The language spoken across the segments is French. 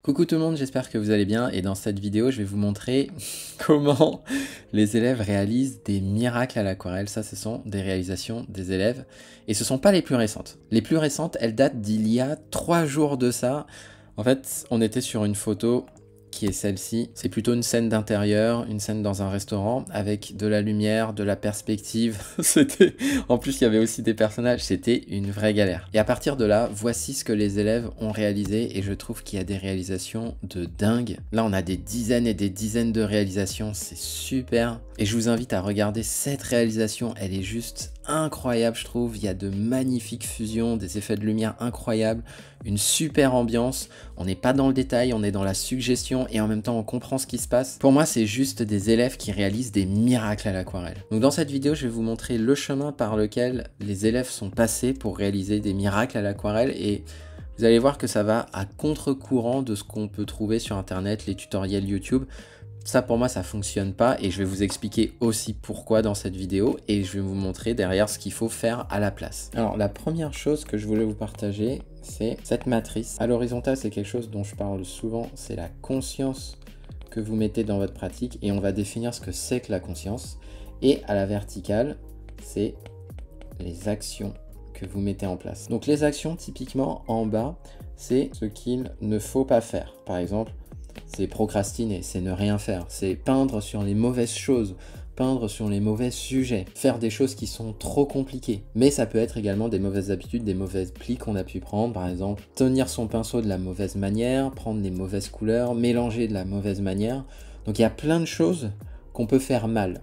Coucou tout le monde, j'espère que vous allez bien et dans cette vidéo je vais vous montrer comment les élèves réalisent des miracles à l'aquarelle. Ça, ce sont des réalisations des élèves et ce ne sont pas les plus récentes. Les plus récentes, elles datent d'il y a 3 jours de ça. En fait, on était sur une photo qui est celle-ci. C'est plutôt une scène d'intérieur, une scène dans un restaurant avec de la lumière, de la perspective. En plus, il y avait aussi des personnages. C'était une vraie galère. Et à partir de là, voici ce que les élèves ont réalisé et je trouve qu'il y a des réalisations de dingue. Là, on a des dizaines et des dizaines de réalisations. C'est super. Et je vous invite à regarder cette réalisation. Elle est juste incroyable, je trouve. Il y a de magnifiques fusions, des effets de lumière incroyables, une super ambiance. On n'est pas dans le détail, on est dans la suggestion et en même temps on comprend ce qui se passe. Pour moi, c'est juste des élèves qui réalisent des miracles à l'aquarelle. Donc dans cette vidéo, je vais vous montrer le chemin par lequel les élèves sont passés pour réaliser des miracles à l'aquarelle et vous allez voir que ça va à contre-courant de ce qu'on peut trouver sur internet, les tutoriels YouTube. Ça pour moi ça fonctionne pas et je vais vous expliquer aussi pourquoi dans cette vidéo et je vais vous montrer derrière ce qu'il faut faire à la place. Alors la première chose que je voulais vous partager, c'est cette matrice. À l'horizontale, c'est quelque chose dont je parle souvent, c'est la conscience que vous mettez dans votre pratique et on va définir ce que c'est que la conscience. Et à la verticale, c'est les actions que vous mettez en place. Donc les actions typiquement en bas, c'est ce qu'il ne faut pas faire. Par exemple, c'est procrastiner, c'est ne rien faire, c'est peindre sur les mauvaises choses, peindre sur les mauvais sujets, faire des choses qui sont trop compliquées. Mais ça peut être également des mauvaises habitudes, des mauvais plis qu'on a pu prendre, par exemple, tenir son pinceau de la mauvaise manière, prendre les mauvaises couleurs, mélanger de la mauvaise manière. Donc il y a plein de choses qu'on peut faire mal.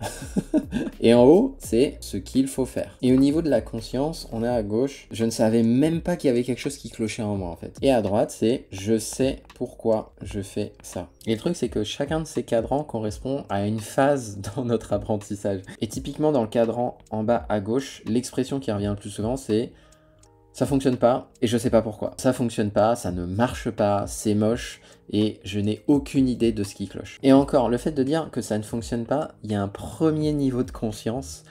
Et en haut, c'est ce qu'il faut faire. Et au niveau de la conscience, on est à gauche. Je ne savais même pas qu'il y avait quelque chose qui clochait en moi, en fait. Et à droite, c'est je sais pourquoi je fais ça. Et le truc, c'est que chacun de ces cadrans correspond à une phase dans notre apprentissage. Et typiquement, dans le cadran en bas à gauche, l'expression qui revient le plus souvent, c'est ça fonctionne pas et je sais pas pourquoi. Ça fonctionne pas, ça ne marche pas, c'est moche et je n'ai aucune idée de ce qui cloche. Et encore, le fait de dire que ça ne fonctionne pas, il y a un premier niveau de conscience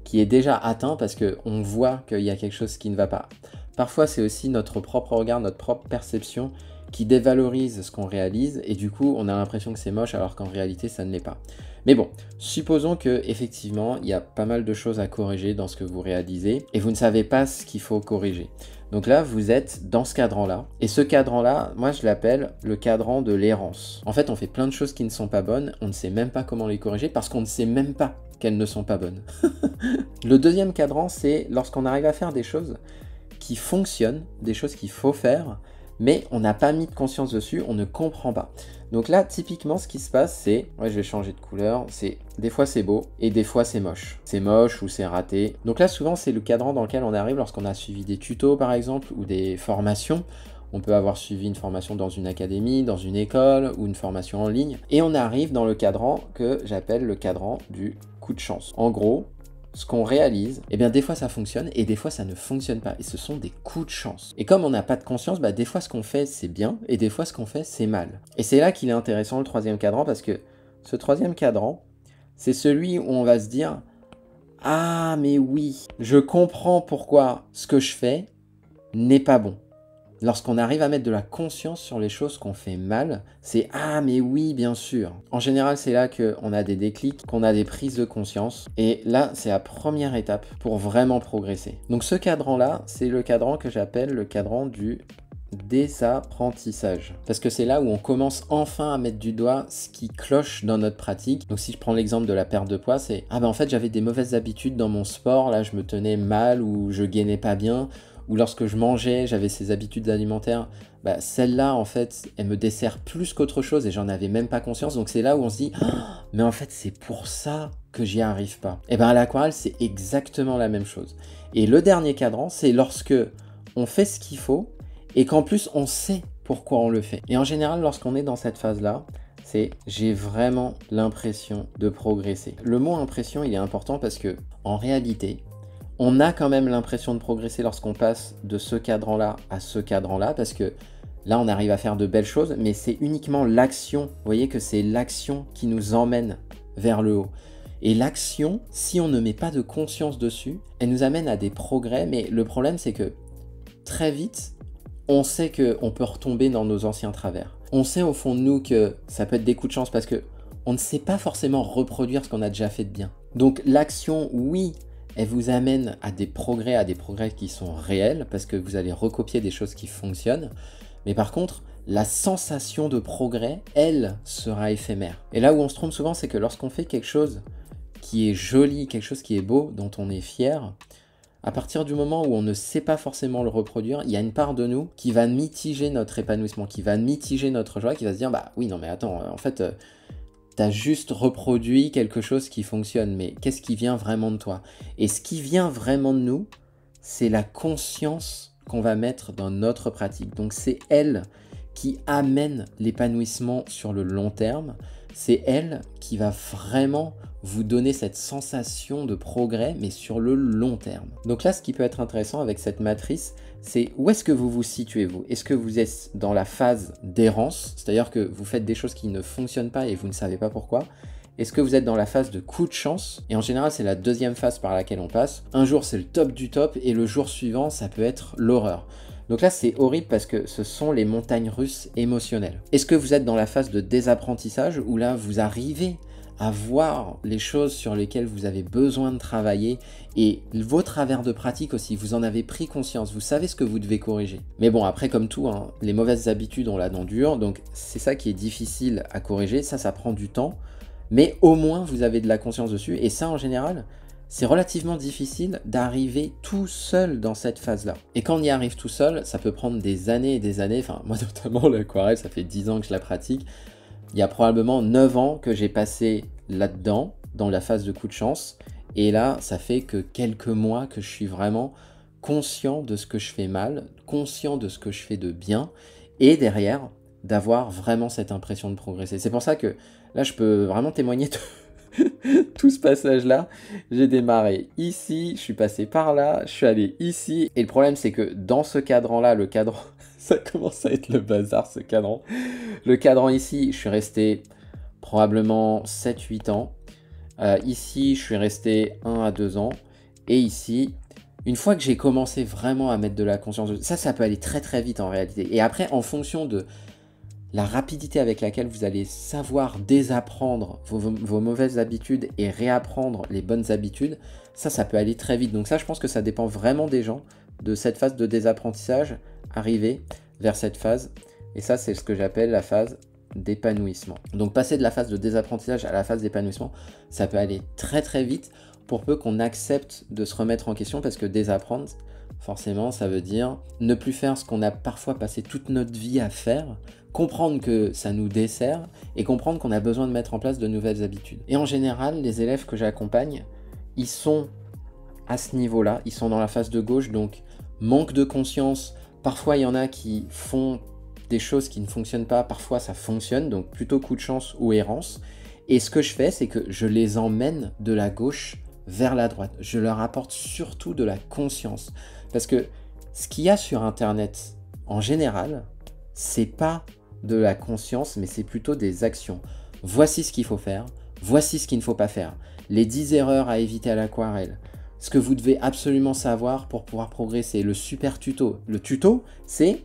qui est déjà atteint parce qu'on voit qu'il y a quelque chose qui ne va pas. Parfois, c'est aussi notre propre regard, notre propre perception qui dévalorise ce qu'on réalise et du coup, on a l'impression que c'est moche alors qu'en réalité, ça ne l'est pas. Mais bon, supposons que effectivement, il y a pas mal de choses à corriger dans ce que vous réalisez et vous ne savez pas ce qu'il faut corriger. Donc là, vous êtes dans ce cadran-là. Et ce cadran-là, moi, je l'appelle le cadran de l'errance. En fait, on fait plein de choses qui ne sont pas bonnes. On ne sait même pas comment les corriger parce qu'on ne sait même pas qu'elles ne sont pas bonnes. Le deuxième cadran, c'est lorsqu'on arrive à faire des choses qui fonctionnent, des choses qu'il faut faire, mais on n'a pas mis de conscience dessus, on ne comprend pas. Donc là, typiquement, ce qui se passe, c'est... Ouais, je vais changer de couleur. C'est des fois, c'est beau et des fois, c'est moche. C'est moche ou c'est raté. Donc là, souvent, c'est le cadran dans lequel on arrive lorsqu'on a suivi des tutos, par exemple, ou des formations. On peut avoir suivi une formation dans une académie, dans une école, ou une formation en ligne. Et on arrive dans le cadran que j'appelle le cadran du coup de chance. En gros, ce qu'on réalise, eh bien des fois ça fonctionne et des fois ça ne fonctionne pas. Et ce sont des coups de chance. Et comme on n'a pas de conscience, bah, des fois ce qu'on fait c'est bien et des fois ce qu'on fait c'est mal. Et c'est là qu'il est intéressant le troisième cadran parce que ce troisième cadran, c'est celui où on va se dire « Ah mais oui, je comprends pourquoi ce que je fais n'est pas bon ». Lorsqu'on arrive à mettre de la conscience sur les choses qu'on fait mal, c'est « Ah mais oui, bien sûr ». En général, c'est là qu'on a des déclics, qu'on a des prises de conscience. Et là, c'est la première étape pour vraiment progresser. Donc ce cadran-là, c'est le cadran que j'appelle le cadran du désapprentissage. Parce que c'est là où on commence enfin à mettre du doigt ce qui cloche dans notre pratique. Donc si je prends l'exemple de la perte de poids, c'est « Ah ben en fait, j'avais des mauvaises habitudes dans mon sport, là je me tenais mal ou je gainais pas bien ». Ou lorsque je mangeais, j'avais ces habitudes alimentaires, bah, celle-là, en fait, elle me dessert plus qu'autre chose et j'en avais même pas conscience. Donc c'est là où on se dit, ah, mais en fait, c'est pour ça que j'y arrive pas. Et bien à l'aquarelle, c'est exactement la même chose. Et le dernier cadran, c'est lorsque on fait ce qu'il faut et qu'en plus, on sait pourquoi on le fait. Et en général, lorsqu'on est dans cette phase-là, c'est j'ai vraiment l'impression de progresser. Le mot impression, il est important parce que en réalité, on a quand même l'impression de progresser lorsqu'on passe de ce cadran-là à ce cadran-là, parce que là, on arrive à faire de belles choses, mais c'est uniquement l'action. Vous voyez que c'est l'action qui nous emmène vers le haut. Et l'action, si on ne met pas de conscience dessus, elle nous amène à des progrès, mais le problème, c'est que très vite, on sait qu'on peut retomber dans nos anciens travers. On sait au fond de nous que ça peut être des coups de chance parce que on ne sait pas forcément reproduire ce qu'on a déjà fait de bien. Donc l'action, oui, elle vous amène à des progrès qui sont réels parce que vous allez recopier des choses qui fonctionnent. Mais par contre, la sensation de progrès, elle, sera éphémère. Et là où on se trompe souvent, c'est que lorsqu'on fait quelque chose qui est joli, quelque chose qui est beau, dont on est fier, à partir du moment où on ne sait pas forcément le reproduire, il y a une part de nous qui va mitiger notre épanouissement, qui va mitiger notre joie, qui va se dire « Bah oui, non mais attends, en fait, t'as juste reproduit quelque chose qui fonctionne, mais qu'est-ce qui vient vraiment de toi ?» Et ce qui vient vraiment de nous, c'est la conscience qu'on va mettre dans notre pratique. Donc c'est elle qui amène l'épanouissement sur le long terme. C'est elle qui va vraiment vous donner cette sensation de progrès, mais sur le long terme. Donc là, ce qui peut être intéressant avec cette matrice, c'est où est-ce que vous vous situez, vous? Est-ce que vous êtes dans la phase d'errance, c'est-à-dire que vous faites des choses qui ne fonctionnent pas et vous ne savez pas pourquoi? Est-ce que vous êtes dans la phase de coup de chance? Et en général, c'est la deuxième phase par laquelle on passe. Un jour, c'est le top du top, et le jour suivant, ça peut être l'horreur. Donc là, c'est horrible parce que ce sont les montagnes russes émotionnelles. Est-ce que vous êtes dans la phase de désapprentissage où là, vous arrivez à voir les choses sur lesquelles vous avez besoin de travailler et vos travers de pratique aussi, vous en avez pris conscience, vous savez ce que vous devez corriger. Mais bon, après, comme tout, hein, les mauvaises habitudes, on la dent dure, donc c'est ça qui est difficile à corriger, ça prend du temps, mais au moins, vous avez de la conscience dessus, et ça, en général, c'est relativement difficile d'arriver tout seul dans cette phase-là. Et quand on y arrive tout seul, ça peut prendre des années et des années. Enfin, moi notamment, l'aquarelle, ça fait 10 ans que je la pratique. Il y a probablement 9 ans que j'ai passé là-dedans, dans la phase de coup de chance. Et là, ça fait que quelques mois que je suis vraiment conscient de ce que je fais mal, conscient de ce que je fais de bien. Et derrière, d'avoir vraiment cette impression de progresser. C'est pour ça que là, je peux vraiment témoigner de tout ce passage-là. J'ai démarré ici, je suis passé par là, je suis allé ici. Et le problème, c'est que dans ce cadran-là, le cadran, ça commence à être le bazar, ce cadran. Le cadran ici, je suis resté probablement 7-8 ans. Ici, je suis resté 1 à 2 ans. Et ici, une fois que j'ai commencé vraiment à mettre de la conscience, ça peut aller très très vite en réalité. Et après, en fonction de la rapidité avec laquelle vous allez savoir désapprendre vos mauvaises habitudes et réapprendre les bonnes habitudes, ça peut aller très vite. Donc ça, je pense que ça dépend vraiment des gens, de cette phase de désapprentissage, arriver vers cette phase. Et ça, c'est ce que j'appelle la phase d'épanouissement. Donc passer de la phase de désapprentissage à la phase d'épanouissement, ça peut aller très très vite pour peu qu'on accepte de se remettre en question, parce que désapprendre, forcément, ça veut dire ne plus faire ce qu'on a parfois passé toute notre vie à faire, comprendre que ça nous dessert et comprendre qu'on a besoin de mettre en place de nouvelles habitudes. Et en général, les élèves que j'accompagne, ils sont à ce niveau-là, ils sont dans la phase de gauche, donc manque de conscience. Parfois, il y en a qui font des choses qui ne fonctionnent pas, parfois ça fonctionne, donc plutôt coup de chance ou errance. Et ce que je fais, c'est que je les emmène de la gauche vers la droite. Je leur apporte surtout de la conscience. Parce que ce qu'il y a sur Internet, en général, c'est pas de la conscience, mais c'est plutôt des actions. Voici ce qu'il faut faire, voici ce qu'il ne faut pas faire. Les 10 erreurs à éviter à l'aquarelle. Ce que vous devez absolument savoir pour pouvoir progresser. Le super tuto. Le tuto, c'est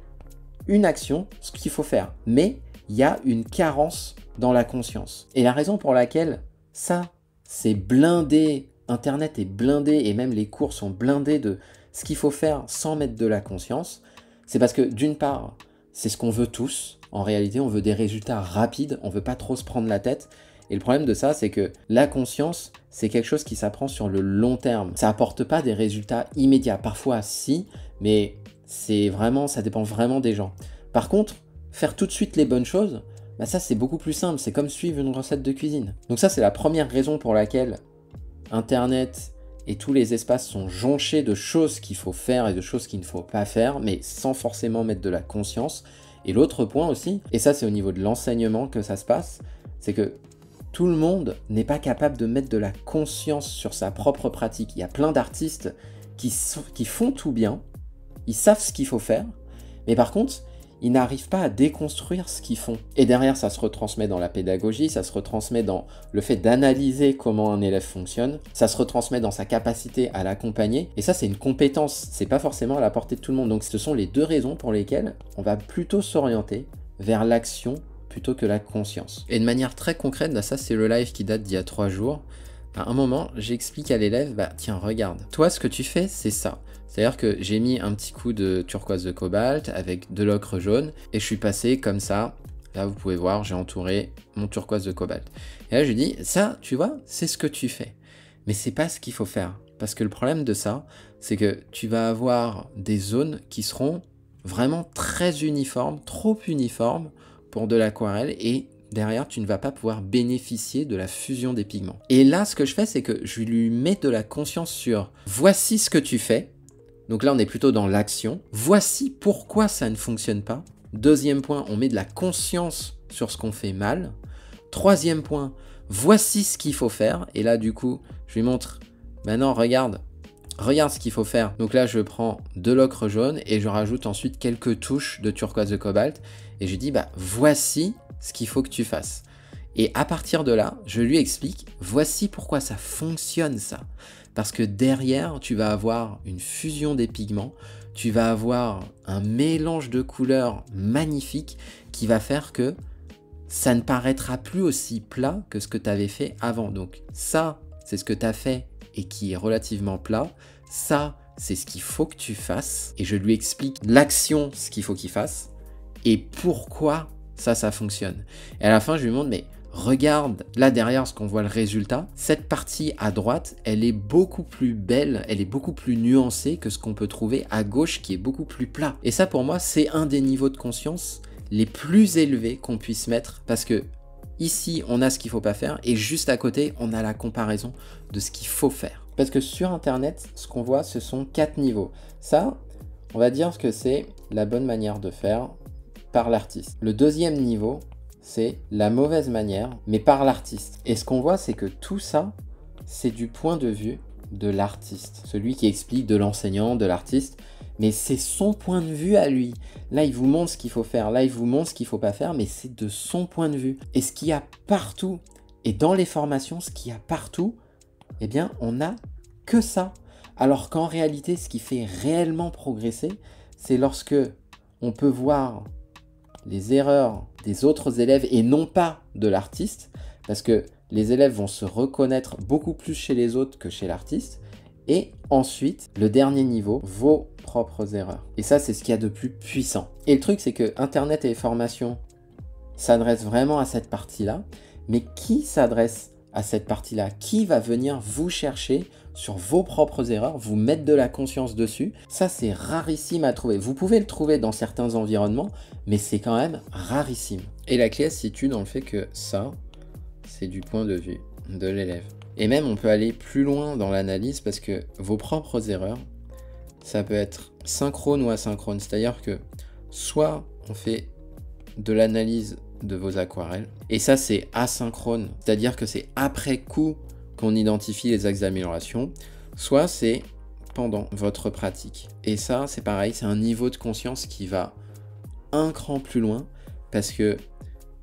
une action, ce qu'il faut faire. Mais il y a une carence dans la conscience. Et la raison pour laquelle ça, c'est blindé, Internet est blindé et même les cours sont blindés de ce qu'il faut faire sans mettre de la conscience, c'est parce que d'une part, c'est ce qu'on veut tous. En réalité, on veut des résultats rapides, on veut pas trop se prendre la tête. Et le problème de ça, c'est que la conscience, c'est quelque chose qui s'apprend sur le long terme. Ça apporte pas des résultats immédiats. Parfois, si, mais ça dépend vraiment des gens. Par contre, faire tout de suite les bonnes choses, bah ça, c'est beaucoup plus simple. C'est comme suivre une recette de cuisine. Donc ça, c'est la première raison pour laquelle Internet et tous les espaces sont jonchés de choses qu'il faut faire et de choses qu'il ne faut pas faire, mais sans forcément mettre de la conscience. Et l'autre point aussi, et ça c'est au niveau de l'enseignement que ça se passe, c'est que tout le monde n'est pas capable de mettre de la conscience sur sa propre pratique. Il y a plein d'artistes qui font tout bien, ils savent ce qu'il faut faire, mais par contre, ils n'arrivent pas à déconstruire ce qu'ils font. Et derrière, ça se retransmet dans la pédagogie, ça se retransmet dans le fait d'analyser comment un élève fonctionne, ça se retransmet dans sa capacité à l'accompagner, et ça c'est une compétence, c'est pas forcément à la portée de tout le monde. Donc ce sont les deux raisons pour lesquelles on va plutôt s'orienter vers l'action plutôt que la conscience. Et de manière très concrète, bah ça c'est le live qui date d'il y a 3 jours. À un moment, j'explique à l'élève, bah tiens, regarde, toi ce que tu fais, c'est ça. C'est-à-dire que j'ai mis un petit coup de turquoise de cobalt avec de l'ocre jaune et je suis passé comme ça. Là, vous pouvez voir, j'ai entouré mon turquoise de cobalt. Et là, je lui dis, ça, tu vois, c'est ce que tu fais. Mais c'est pas ce qu'il faut faire. Parce que le problème de ça, c'est que tu vas avoir des zones qui seront vraiment très uniformes, trop uniformes pour de l'aquarelle et derrière, tu ne vas pas pouvoir bénéficier de la fusion des pigments. Et là, ce que je fais, c'est que je lui mets de la conscience sur voici ce que tu fais. Donc là, on est plutôt dans l'action. Voici pourquoi ça ne fonctionne pas. Deuxième point, on met de la conscience sur ce qu'on fait mal. Troisième point, voici ce qu'il faut faire. Et là, du coup, je lui montre, maintenant, regarde ce qu'il faut faire. Donc là, je prends de l'ocre jaune et je rajoute ensuite quelques touches de turquoise de cobalt. Et je lui dis, bah, voici ce qu'il faut que tu fasses. Et à partir de là, je lui explique, voici pourquoi ça fonctionne ça. Parce que derrière, tu vas avoir une fusion des pigments, tu vas avoir un mélange de couleurs magnifique qui va faire que ça ne paraîtra plus aussi plat que ce que tu avais fait avant. Donc ça, c'est ce que tu as fait et qui est relativement plat. Ça, c'est ce qu'il faut que tu fasses. Et je lui explique l'action, ce qu'il faut qu'il fasse et pourquoi ça fonctionne. Et à la fin, je lui montre, mais regarde, là derrière, ce qu'on voit le résultat, cette partie à droite, elle est beaucoup plus belle, elle est beaucoup plus nuancée que ce qu'on peut trouver à gauche qui est beaucoup plus plat. Et ça, pour moi, c'est un des niveaux de conscience les plus élevés qu'on puisse mettre parce que ici, on a ce qu'il ne faut pas faire et juste à côté, on a la comparaison de ce qu'il faut faire. Parce que sur Internet, ce qu'on voit, ce sont 4 niveaux. Ça, on va dire que c'est la bonne manière de faire par l'artiste. Le deuxième niveau, c'est la mauvaise manière, mais par l'artiste. Et ce qu'on voit, c'est que tout ça, c'est du point de vue de l'artiste. Celui qui explique de l'enseignant, de l'artiste, mais c'est son point de vue à lui. Là, il vous montre ce qu'il faut faire, là, il vous montre ce qu'il ne faut pas faire, mais c'est de son point de vue. Et ce qu'il y a partout, et dans les formations, ce qu'il y a partout, eh bien, on n'a que ça. Alors qu'en réalité, ce qui fait réellement progresser, c'est lorsque on peut voir les erreurs des autres élèves et non pas de l'artiste, parce que les élèves vont se reconnaître beaucoup plus chez les autres que chez l'artiste. Et ensuite, le dernier niveau, vos propres erreurs. Et ça, c'est ce qu'il y a de plus puissant. Et le truc, c'est que Internet et les formations s'adressent vraiment à cette partie-là. Mais qui s'adresse à cette partie-là? Qui va venir vous chercher sur vos propres erreurs, vous mettre de la conscience dessus? Ça, c'est rarissime à trouver. Vous pouvez le trouver dans certains environnements, mais c'est quand même rarissime. Et la clé se situe dans le fait que ça, c'est du point de vue de l'élève. Et même, on peut aller plus loin dans l'analyse parce que vos propres erreurs, ça peut être synchrone ou asynchrone. C'est-à-dire que soit on fait de l'analyse de vos aquarelles, et ça, c'est asynchrone. C'est-à-dire que c'est après coup qu'on identifie les axes d'amélioration, soit c'est pendant votre pratique. Et ça, c'est pareil, c'est un niveau de conscience qui va un cran plus loin parce que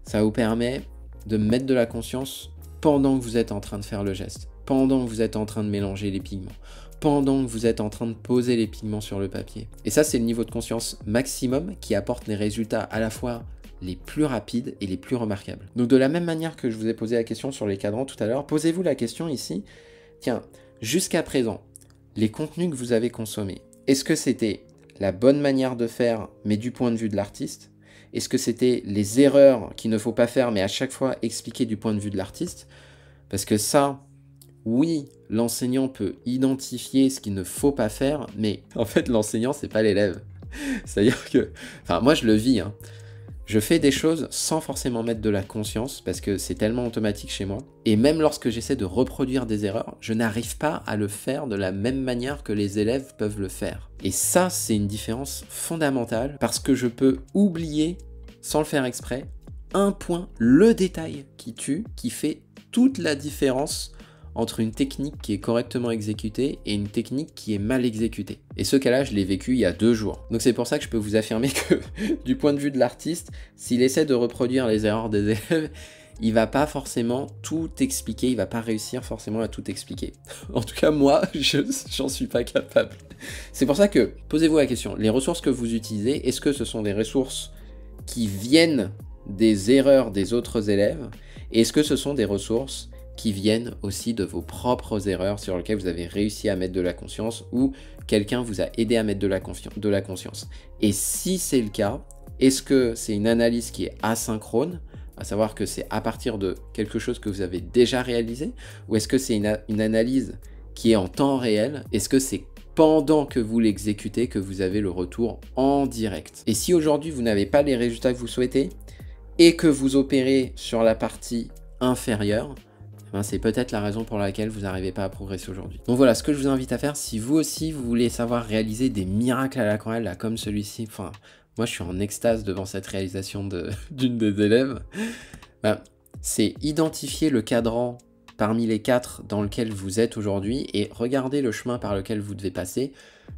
ça vous permet de mettre de la conscience pendant que vous êtes en train de faire le geste, pendant que vous êtes en train de mélanger les pigments, pendant que vous êtes en train de poser les pigments sur le papier. Et ça, c'est le niveau de conscience maximum qui apporte les résultats à la fois les plus rapides et les plus remarquables. Donc de la même manière que je vous ai posé la question sur les cadrans tout à l'heure, posez-vous la question ici, tiens, jusqu'à présent, les contenus que vous avez consommés, est-ce que c'était la bonne manière de faire, mais du point de vue de l'artiste? Est-ce que c'était les erreurs qu'il ne faut pas faire, mais à chaque fois expliquer du point de vue de l'artiste? Parce que ça, oui, l'enseignant peut identifier ce qu'il ne faut pas faire, mais en fait, l'enseignant, c'est pas l'élève. C'est-à-dire que, enfin, moi, je le vis, hein. Je fais des choses sans forcément mettre de la conscience parce que c'est tellement automatique chez moi. Et même lorsque j'essaie de reproduire des erreurs, je n'arrive pas à le faire de la même manière que les élèves peuvent le faire. Et ça, c'est une différence fondamentale parce que je peux oublier, sans le faire exprès, un point, le détail qui tue, qui fait toute la différence entre une technique qui est correctement exécutée et une technique qui est mal exécutée. Et ce cas-là, je l'ai vécu il y a 2 jours. Donc c'est pour ça que je peux vous affirmer que du point de vue de l'artiste, s'il essaie de reproduire les erreurs des élèves, il va pas forcément tout expliquer, il va pas réussir forcément à tout expliquer. En tout cas, moi, j'en suis pas capable. C'est pour ça que, posez-vous la question, les ressources que vous utilisez, est-ce que ce sont des ressources qui viennent des erreurs des autres élèves? Et est-ce que ce sont des ressources qui viennent aussi de vos propres erreurs sur lesquelles vous avez réussi à mettre de la conscience ou quelqu'un vous a aidé à mettre de la conscience? Et si c'est le cas, est-ce que c'est une analyse qui est asynchrone, à savoir que c'est à partir de quelque chose que vous avez déjà réalisé, ou est-ce que c'est une analyse qui est en temps réel? Est-ce que c'est pendant que vous l'exécutez que vous avez le retour en direct? Et si aujourd'hui vous n'avez pas les résultats que vous souhaitez et que vous opérez sur la partie inférieure, c'est peut-être la raison pour laquelle vous n'arrivez pas à progresser aujourd'hui. Donc voilà, ce que je vous invite à faire, si vous aussi vous voulez savoir réaliser des miracles à l'aquarelle, là, comme celui-ci, enfin, moi je suis en extase devant cette réalisation d'une des élèves, c'est identifier le cadran parmi les 4 dans lequel vous êtes aujourd'hui et regardez le chemin par lequel vous devez passer.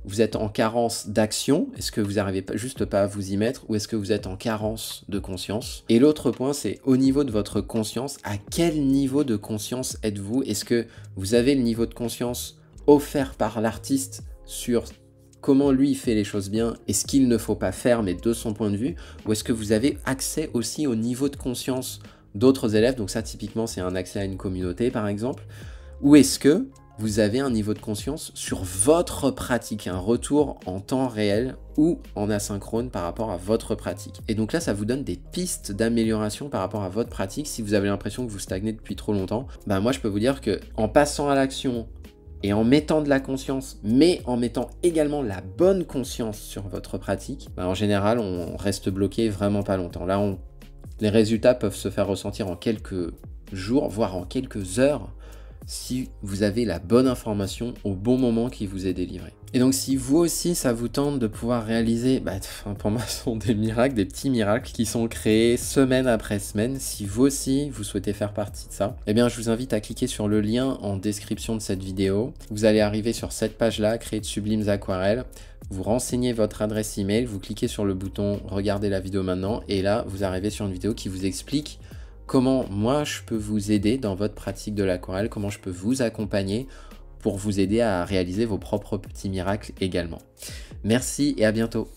Vous êtes en carence d'action, est-ce que vous n'arrivez juste pas à vous y mettre, ou est-ce que vous êtes en carence de conscience? Et l'autre point, c'est au niveau de votre conscience, à quel niveau de conscience êtes-vous? Est-ce que vous avez le niveau de conscience offert par l'artiste sur comment lui fait les choses bien et ce qu'il ne faut pas faire, mais de son point de vue, ou est-ce que vous avez accès aussi au niveau de conscience d'autres élèves? Donc ça, typiquement, c'est un accès à une communauté, par exemple. Ou est-ce que vous avez un niveau de conscience sur votre pratique, un retour en temps réel ou en asynchrone par rapport à votre pratique? Et donc là, ça vous donne des pistes d'amélioration par rapport à votre pratique. Si vous avez l'impression que vous stagnez depuis trop longtemps, moi, je peux vous dire que en passant à l'action et en mettant de la conscience, mais en mettant également la bonne conscience sur votre pratique, en général, on reste bloqué vraiment pas longtemps. Là, les résultats peuvent se faire ressentir en quelques jours, voire en quelques heures, si vous avez la bonne information au bon moment qui vous est délivrée. Et donc si vous aussi ça vous tente de pouvoir réaliser, pour moi ce sont des miracles, des petits miracles qui sont créés semaine après semaine, si vous aussi vous souhaitez faire partie de ça, je vous invite à cliquer sur le lien en description de cette vidéo. Vous allez arriver sur cette page-là, créer de sublimes aquarelles, vous renseignez votre adresse email, vous cliquez sur le bouton regardez la vidéo maintenant et là vous arrivez sur une vidéo qui vous explique comment moi je peux vous aider dans votre pratique de l'aquarelle, comment je peux vous accompagner pour vous aider à réaliser vos propres petits miracles également. Merci et à bientôt.